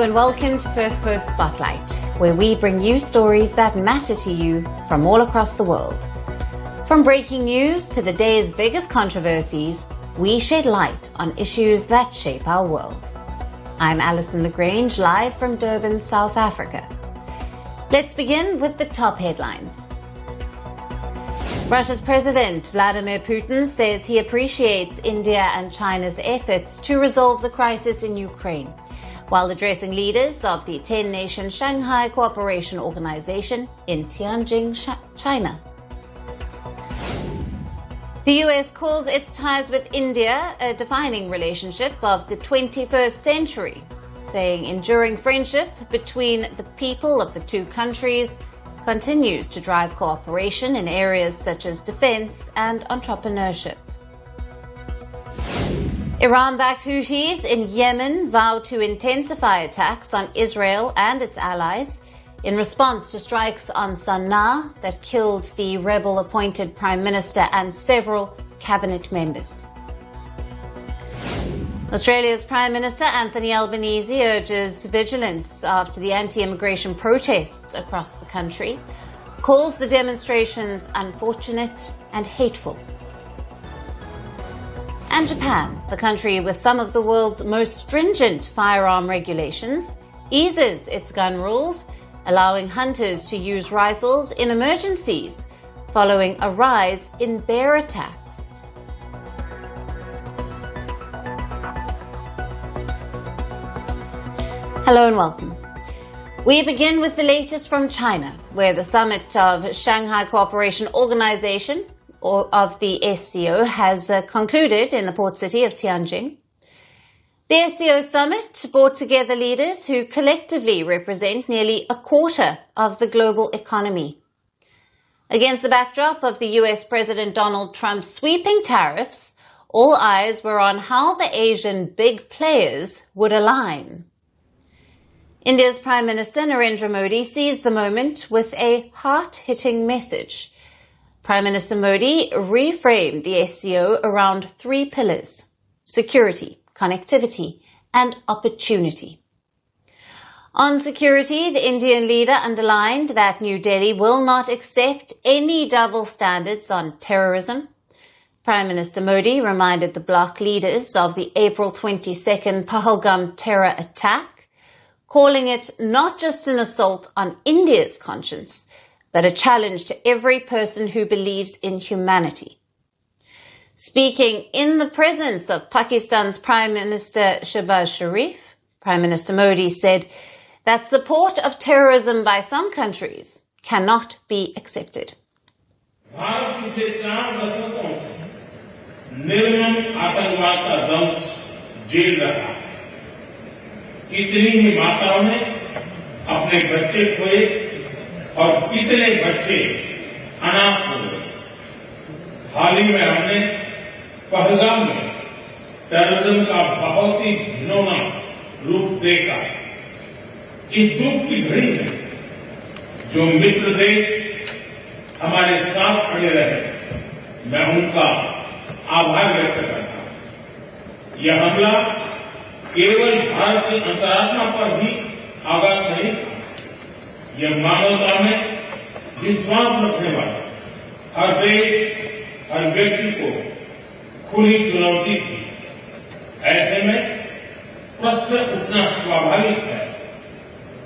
and welcome to Firstpost Spotlight, where we bring you stories that matter to you from all across the world. From breaking news to the day's biggest controversies, we shed light on issues that shape our world. I'm Alison LaGrange, live from Durban, South Africa. Let's begin with the top headlines. Russia's President Vladimir Putin says he appreciates India and China's efforts to resolve the crisis in Ukraine, while addressing leaders of the 10-nation Shanghai Cooperation Organization in Tianjin, China. The US calls its ties with India a defining relationship of the 21st century, saying enduring friendship between the people of the two countries continues to drive cooperation in areas such as defense and entrepreneurship. Iran-backed Houthis in Yemen vow to intensify attacks on Israel and its allies in response to strikes on Sana'a that killed the rebel-appointed Prime Minister and several cabinet members. Australia's Prime Minister Anthony Albanese urges vigilance after the anti-immigration protests across the country, calls the demonstrations unfortunate and hateful. And Japan, the country with some of the world's most stringent firearm regulations, eases its gun rules, allowing hunters to use rifles in emergencies following a rise in bear attacks. Hello and welcome. We begin with the latest from China, where the summit of Shanghai Cooperation Organization, or of the SCO, has concluded in the port city of Tianjin. The SCO Summit brought together leaders who collectively represent nearly a quarter of the global economy. Against the backdrop of the US President Donald Trump's sweeping tariffs, all eyes were on how the Asian big players would align. India's Prime Minister Narendra Modi seized the moment with a heart-hitting message. Prime Minister Modi reframed the SCO around three pillars: security, connectivity, and opportunity. On security, the Indian leader underlined that New Delhi will not accept any double standards on terrorism. Prime Minister Modi reminded the bloc leaders of the April 22nd Pahalgam terror attack, calling it not just an assault on India's conscience, but a challenge to every person who believes in humanity. Speaking in the presence of Pakistan's Prime Minister Shehbaz Sharif, Prime Minister Modi said that support of terrorism by some countries cannot be accepted. Bharat पिछले 4 दशकों से निर्मम आतंकवाद का दंश झेल रहा है। कितनी ही माताओं ने अपने बच्चे खोए और कितने बच्चे अनाथ हो गए। हाल ही में हमने पहलगाम में टेररिज्म का बहुत ही घिनौना रूप देखा। इस दुख की घड़ी में जो मित्र देश हमारे साथ खड़े रहे, मैं उनका आभार व्यक्त करता हूं। यह हमला केवल भारत की अंतरात्मा पर ही आघात नहीं था, यह मानवता में विश्वास रखने वाले हर देश, हर व्यक्ति को खुली चुनौती थी। ऐसे में प्रश्न उठना स्वाभाविक है,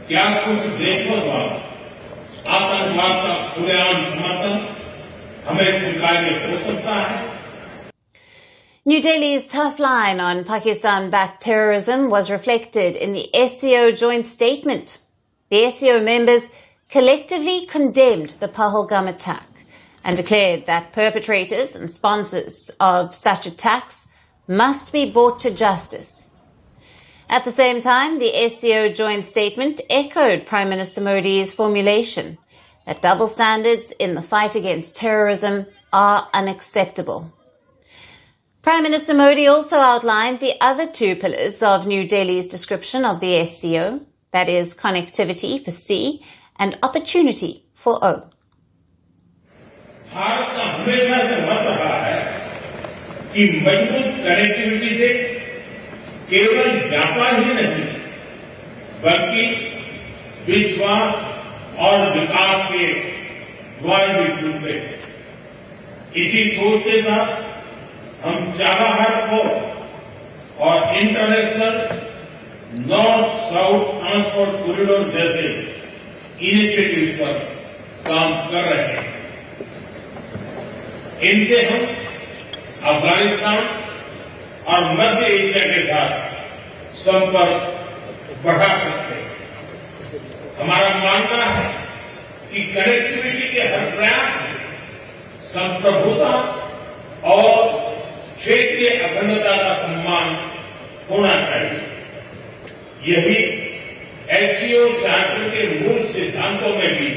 क्या कुछ देशों द्वारा आतंकवाद का खुलेआम समर्थन हमें स्वीकार्य हो सकता है? New Delhi's tough line on Pakistan-backed terrorism was reflected in the SCO joint statement. The SCO members collectively condemned the Pahalgam attack and declared that perpetrators and sponsors of such attacks must be brought to justice. At the same time, the SCO joint statement echoed Prime Minister Modi's formulation that double standards in the fight against terrorism are unacceptable. Prime Minister Modi also outlined the other two pillars of New Delhi's description of the SCO, that is, connectivity for C and opportunity for O. Bharat का हमेशा से मत रहा है कि मजबूत connectivity से केवल व्यापार ही नहीं, बल्कि विश्वास और विकास के द्वार भी खुलते हैं। इसी सोच के साथ हम चाबहार को और international north south transport corridor जैसे इनिशिएटिव पर काम कर रहे हैं। इनसे हम अफगानिस्तान और मध्य एशिया के साथ संपर्क बढ़ा सकते हैं। हमारा मानना है कि कनेक्टिविटी के हर प्रयास में संप्रभुता और क्षेत्रीय अखंडता का सम्मान होना चाहिए। यही एससीओ चार्टर के मूल सिद्धांतों में भी।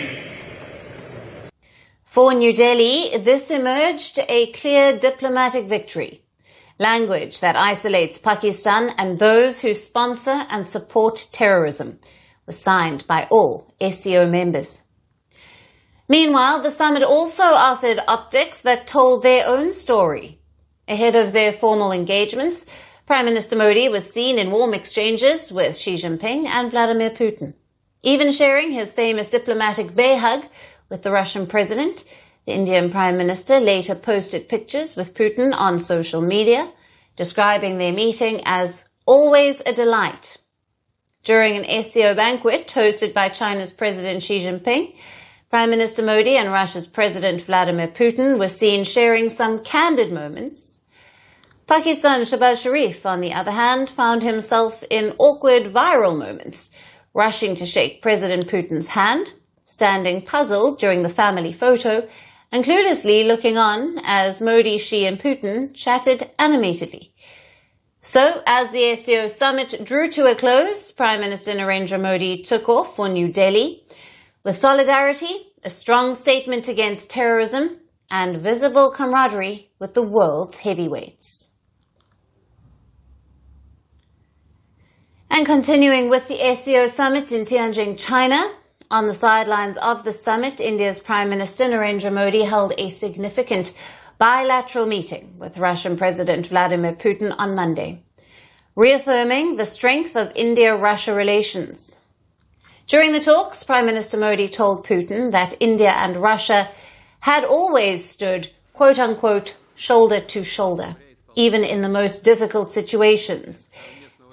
For New Delhi, this emerged a clear diplomatic victory. Language that isolates Pakistan and those who sponsor and support terrorism was signed by all SCO members. Meanwhile, the summit also offered optics that told their own story. Ahead of their formal engagements, Prime Minister Modi was seen in warm exchanges with Xi Jinping and Vladimir Putin, even sharing his famous diplomatic bear hug with the Russian president. The Indian Prime Minister later posted pictures with Putin on social media, describing their meeting as always a delight. During an SCO banquet hosted by China's President Xi Jinping, Prime Minister Modi and Russia's President Vladimir Putin were seen sharing some candid moments. Pakistan's Shehbaz Sharif, on the other hand, found himself in awkward viral moments, rushing to shake President Putin's hand, standing puzzled during the family photo, and cluelessly looking on as Modi, Xi and Putin chatted animatedly. So, as the SCO Summit drew to a close, Prime Minister Narendra Modi took off for New Delhi with solidarity, a strong statement against terrorism, and visible camaraderie with the world's heavyweights. And continuing with the SCO Summit in Tianjin, China, on the sidelines of the summit, India's Prime Minister Narendra Modi held a significant bilateral meeting with Russian President Vladimir Putin on Monday, reaffirming the strength of India-Russia relations. During the talks, Prime Minister Modi told Putin that India and Russia had always stood, quote-unquote, shoulder to shoulder, even in the most difficult situations,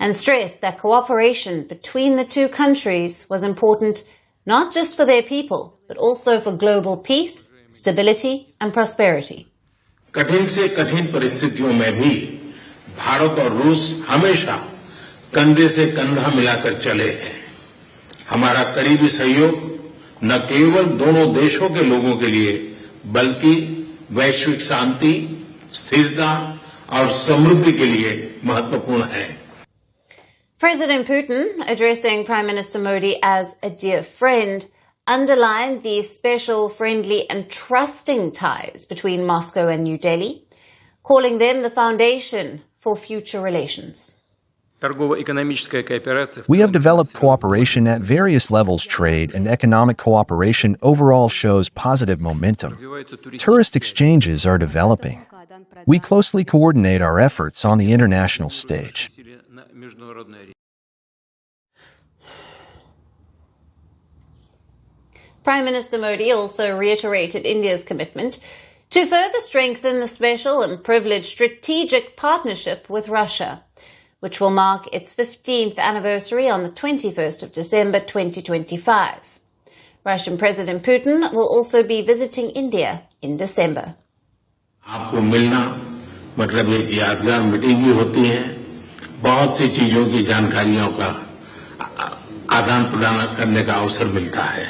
and stressed that cooperation between the two countries was important not just for their people, but also for global peace, stability and prosperity. कठिन से कठिन परिस्थितियों में भी भारत और रूस हमेशा कंधे से कंधा मिलाकर चले हैं। हमारा करीबी सहयोग न केवल दोनों देशों के लोगों के लिए, बल्कि वैश्विक शांति, स्थिरता और समृद्धि के लिए महत्वपूर्ण है। President Putin, addressing Prime Minister Modi as a dear friend, underlined the special, friendly and trusting ties between Moscow and New Delhi, calling them the foundation for future relations. We have developed cooperation at various levels. Trade and economic cooperation overall shows positive momentum. Tourist exchanges are developing. We closely coordinate our efforts on the international stage. Prime Minister Modi also reiterated India's commitment to further strengthen the special and privileged strategic partnership with Russia, which will mark its 15th anniversary on the 21st of December 2025. Russian President Putin will also be visiting India in December. आपको मिलना मतलब एक यादगार meeting भी होती है, बहुत सी चीजों की जानकारियों का आदान प्रदान करने का अवसर मिलता है।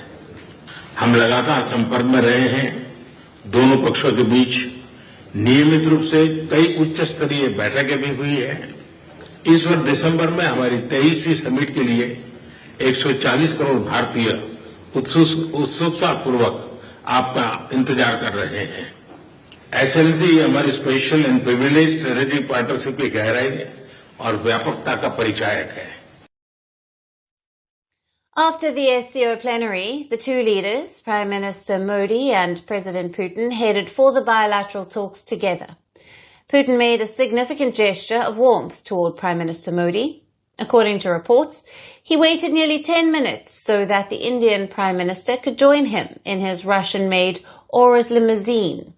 हम लगातार संपर्क में रहे हैं। दोनों पक्षों के बीच नियमित रूप से कई उच्च स्तरीय बैठकें भी हुई है। इस वर्ष दिसंबर में हमारी 23वीं समिट के लिए 140 करोड़ भारतीय उत्सुकतापूर्वक आपका इंतजार कर रहे हैं। एक्सेलेंसी हमारी special and privilege strategic partnership की गहराई और व्यापकता का परिचायक है। After the SCO plenary, the two leaders, Prime Minister Modi and President Putin, headed for the bilateral talks together. Putin made a significant gesture of warmth toward Prime Minister Modi, According to reports, he waited nearly 10 minutes so that the Indian Prime Minister could join him in his Russian-made Aurus limousine.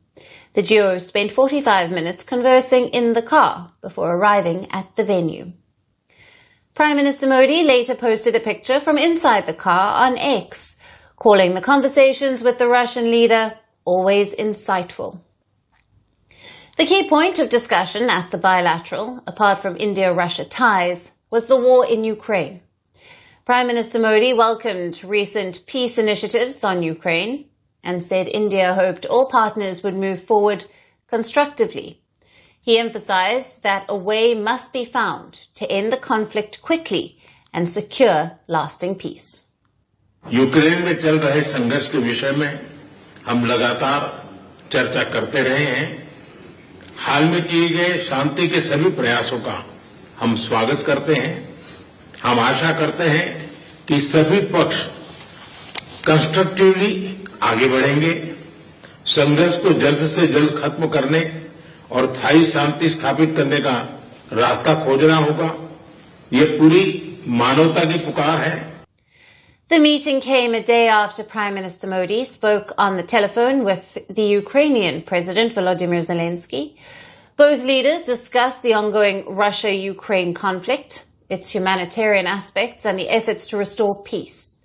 The duo spent 45 minutes conversing in the car before arriving at the venue. Prime Minister Modi later posted a picture from inside the car on X, calling the conversations with the Russian leader always insightful. The key point of discussion at the bilateral, apart from India-Russia ties, was the war in Ukraine. Prime Minister Modi welcomed recent peace initiatives on Ukraine and said India hoped all partners would move forward constructively. He emphasized that a way must be found to end the conflict quickly and secure lasting peace. Ukraine में चल रहे संघर्ष के विषय में हम लगातार चर्चा करते रहे हैं। हाल में किए गए शांति के सभी प्रयासों का हम स्वागत करते हैं। हम आशा करते हैं कि सभी पक्ष कंस्ट्रक्टिवली आगे बढ़ेंगे, संघर्ष को जल्द से जल्द खत्म करने और स्थायी शांति स्थापित करने का रास्ता खोजना होगा। ये पूरी मानवता की पुकार है। The meeting came a day after Prime Minister Modi spoke on the telephone with the Ukrainian President Volodymyr Zelensky. Both leaders discussed the ongoing Russia-Ukraine conflict, its humanitarian aspects, and the efforts to restore peace.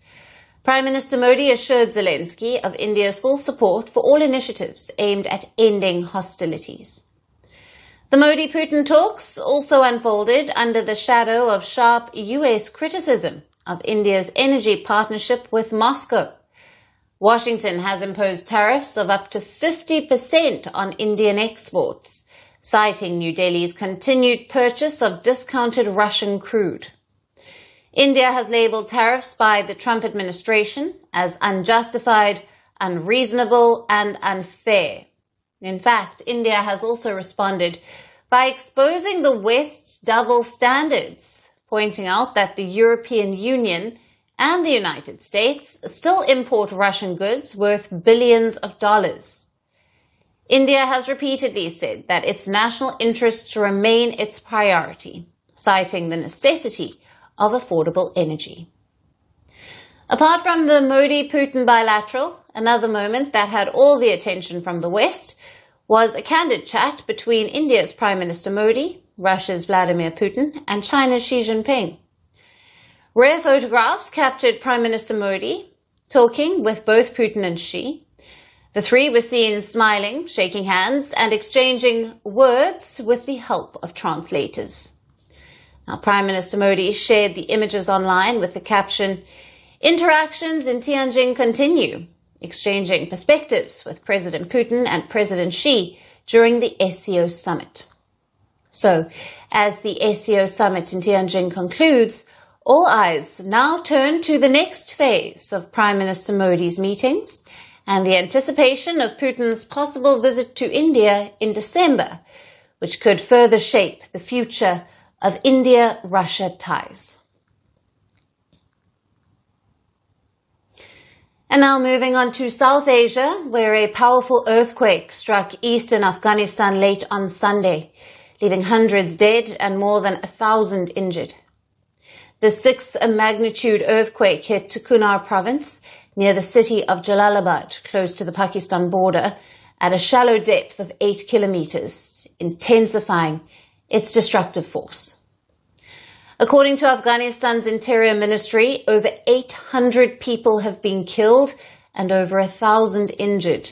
Prime Minister Modi assured Zelensky of India's full support for all initiatives aimed at ending hostilities. The Modi-Putin talks also unfolded under the shadow of sharp U.S. criticism of India's energy partnership with Moscow. Washington has imposed tariffs of up to 50% on Indian exports, citing New Delhi's continued purchase of discounted Russian crude. India has labeled tariffs by the Trump administration as unjustified, unreasonable, and unfair. In fact, India has also responded by exposing the West's double standards, pointing out that the European Union and the United States still import Russian goods worth billions of dollars. India has repeatedly said that its national interests remain its priority, citing the necessity of affordable energy. Apart from the Modi-Putin bilateral, another moment that had all the attention from the West was a candid chat between India's Prime Minister Modi, Russia's Vladimir Putin, and China's Xi Jinping. Rare photographs captured Prime Minister Modi talking with both Putin and Xi. The three were seen smiling, shaking hands, and exchanging words with the help of translators. Now, Prime Minister Modi shared the images online with the caption, "Interactions in Tianjin continue," exchanging perspectives with President Putin and President Xi during the SCO Summit. So, as the SCO Summit in Tianjin concludes, all eyes now turn to the next phase of Prime Minister Modi's meetings and the anticipation of Putin's possible visit to India in December, which could further shape the future of India-Russia ties. And now moving on to South Asia, where a powerful earthquake struck eastern Afghanistan late on Sunday, leaving hundreds dead and more than 1,000 injured. The 6-magnitude earthquake hit Kunar province near the city of Jalalabad, close to the Pakistan border, at a shallow depth of 8 kilometers, intensifying its destructive force. According to Afghanistan's Interior Ministry, over 800 people have been killed and over 1,000 injured,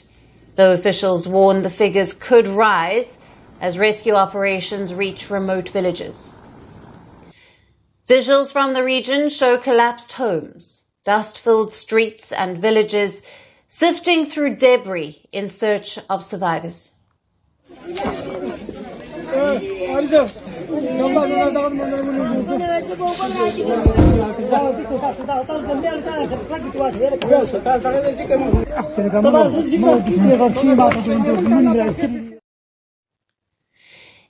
though officials warn the figures could rise as rescue operations reach remote villages. Visuals from the region show collapsed homes, dust-filled streets and villages sifting through debris in search of survivors.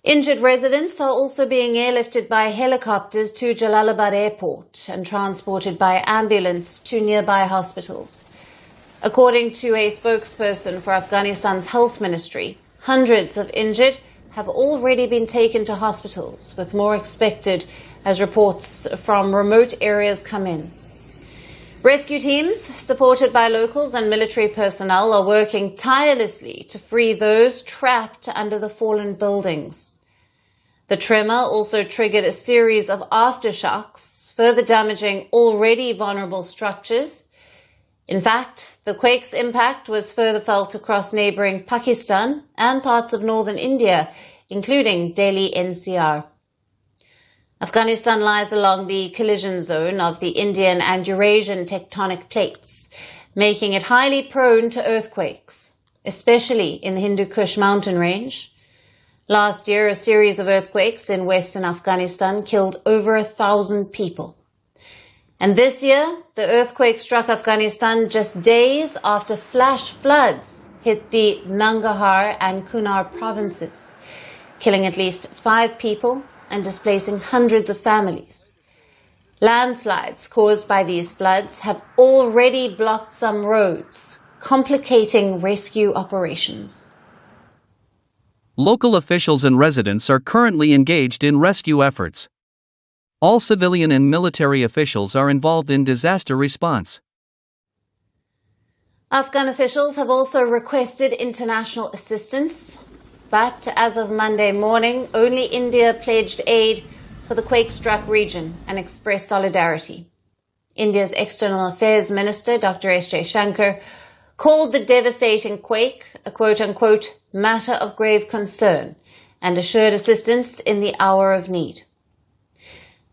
Injured residents are also being airlifted by helicopters to Jalalabad Airport and transported by ambulance to nearby hospitals. According to a spokesperson for Afghanistan's health ministry, hundreds of injured have already been taken to hospitals, with more expected as reports from remote areas come in. Rescue teams, supported by locals and military personnel, are working tirelessly to free those trapped under the fallen buildings. The tremor also triggered a series of aftershocks, further damaging already vulnerable structures. In fact, the quake's impact was further felt across neighboring Pakistan and parts of northern India, including Delhi NCR. Afghanistan lies along the collision zone of the Indian and Eurasian tectonic plates, making it highly prone to earthquakes, especially in the Hindu Kush mountain range. Last year, a series of earthquakes in western Afghanistan killed over 1,000 people. And this year, the earthquake struck Afghanistan just days after flash floods hit the Nangarhar and Kunar provinces, killing at least 5 people and displacing hundreds of families. Landslides caused by these floods have already blocked some roads, complicating rescue operations. Local officials and residents are currently engaged in rescue efforts. All civilian and military officials are involved in disaster response. Afghan officials have also requested international assistance, but as of Monday morning, only India pledged aid for the quake-struck region and expressed solidarity. India's External Affairs Minister, Dr. S. Jaishankar, called the devastating quake a quote-unquote matter of grave concern and assured assistance in the hour of need.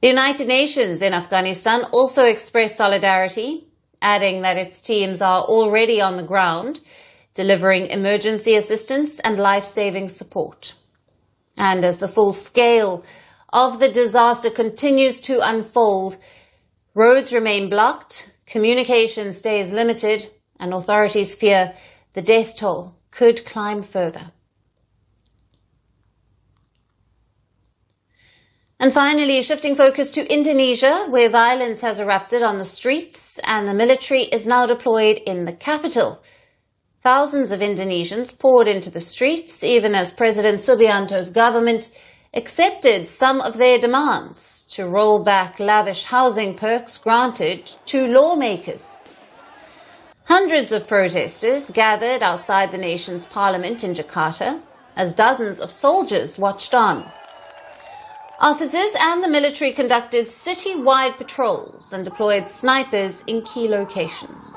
The United Nations in Afghanistan also expressed solidarity, adding that its teams are already on the ground, delivering emergency assistance and life-saving support. And as the full scale of the disaster continues to unfold, roads remain blocked, communication stays limited, and authorities fear the death toll could climb further. And finally, shifting focus to Indonesia, where violence has erupted on the streets and the military is now deployed in the capital. Thousands of Indonesians poured into the streets, even as President Subianto's government accepted some of their demands to roll back lavish housing perks granted to lawmakers. Hundreds of protesters gathered outside the nation's parliament in Jakarta as dozens of soldiers watched on. Officers and the military conducted city-wide patrols and deployed snipers in key locations.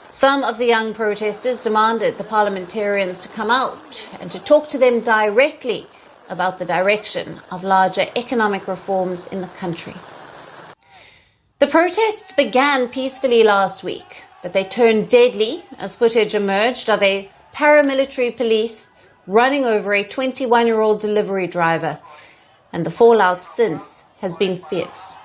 Some of the young protesters demanded the parliamentarians to come out and to talk to them directly about the direction of larger economic reforms in the country. The protests began peacefully last week, but they turned deadly as footage emerged of a paramilitary police running over a 21-year-old delivery driver, and the fallout since has been fierce.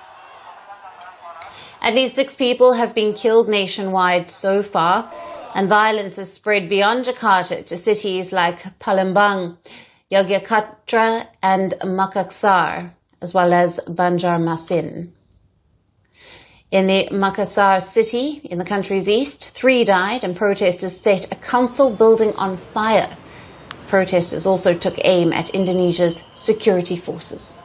At least 6 people have been killed nationwide so far, and violence has spread beyond Jakarta to cities like Palembang, Yogyakarta and Makassar, as well as Banjarmasin. In the Makassar city, in the country's east, 3 died and protesters set a council building on fire. Protesters also took aim at Indonesia's security forces.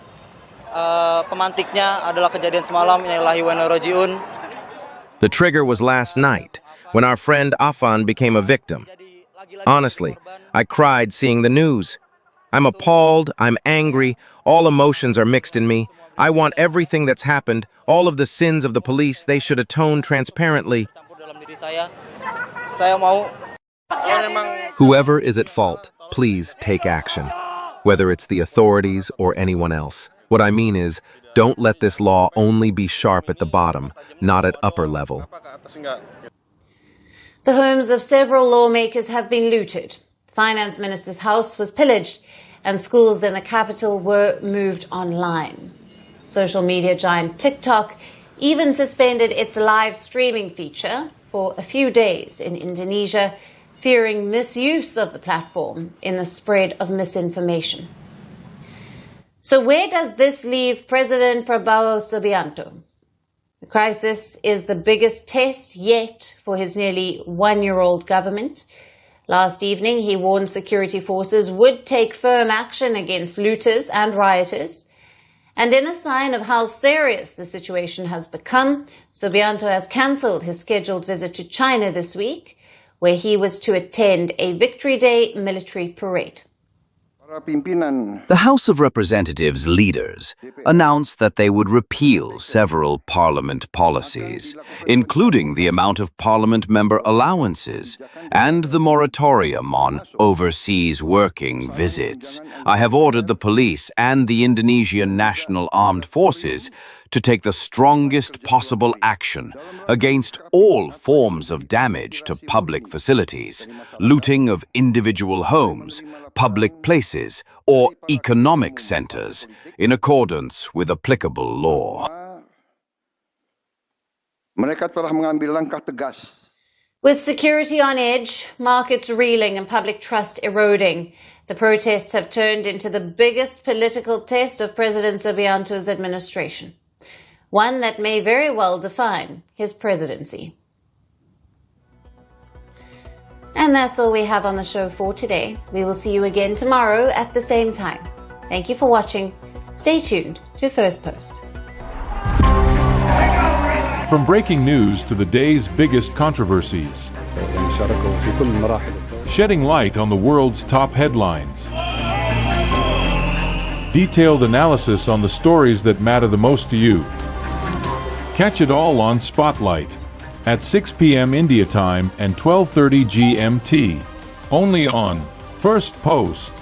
Pemantiknya adalah kejadian semalam yang ilahi wa inna rajiun. The trigger was last night, when our friend Afan became a victim. Honestly, I cried seeing the news. I'm appalled, I'm angry, all emotions are mixed in me. I want everything that's happened, all of the sins of the police, they should atone transparently. Whoever is at fault, please take action, whether it's the authorities or anyone else. What I mean is, don't let this law only be sharp at the bottom, not at upper level. The homes of several lawmakers have been looted. The finance minister's house was pillaged, and schools in the capital were moved online. Social media giant TikTok even suspended its live streaming feature for a few days in Indonesia, fearing misuse of the platform in the spread of misinformation. So where does this leave President Prabowo Subianto? The crisis is the biggest test yet for his nearly 1-year-old government. Last evening, he warned security forces would take firm action against looters and rioters. And in a sign of how serious the situation has become, Subianto has cancelled his scheduled visit to China this week, where he was to attend a Victory Day military parade. The House of Representatives leaders announced that they would repeal several parliament policies, including the amount of parliament member allowances and the moratorium on overseas working visits. I have ordered the police and the Indonesian National Armed Forces to take the strongest possible action against all forms of damage to public facilities, looting of individual homes, public places, or economic centers, in accordance with applicable law. With security on edge, markets reeling and public trust eroding, the protests have turned into the biggest political test of President Subianto's administration, one that may very well define his presidency. And that's all we have on the show for today. We will see you again tomorrow at the same time. Thank you for watching. Stay tuned to Firstpost. From breaking news to the day's biggest controversies, shedding light on the world's top headlines, detailed analysis on the stories that matter the most to you. Catch it all on Spotlight at 6 p.m. India time and 12:30 GMT, only on Firstpost.